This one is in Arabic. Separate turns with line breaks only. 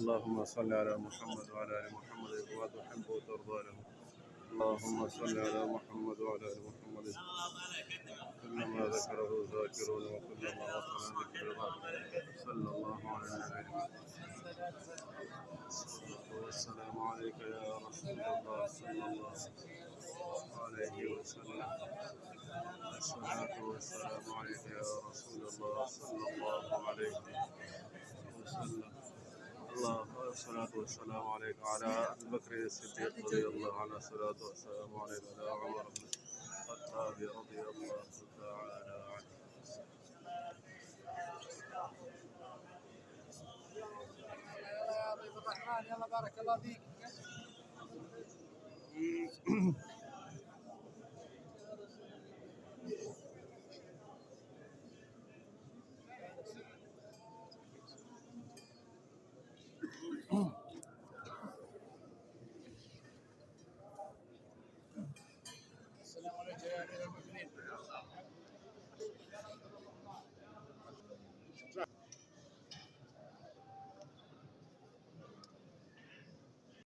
اللهم صل على محمد وعلى ال محمد كما تحب وترضى له. اللهم صل على محمد وعلى ال محمد كلما ذكره الذاكرون وكلما غفل ذكر الغافلون. صلى الله على النبي الصلاة والسلام عليك يا رسول الله صلى الله عليه وسلم. الصلاة والسلام عليك يا رسول الله صلى الله عليه وسلم. الصلاة والسلام عليك وعلى أبي بكر الصديق رضي الله عنه. الصلاة والسلام عليك على عمر بن الخطاب رضي الله تعالى عنه.
يا ضيف الرحمن، يلا بارك الله فيك.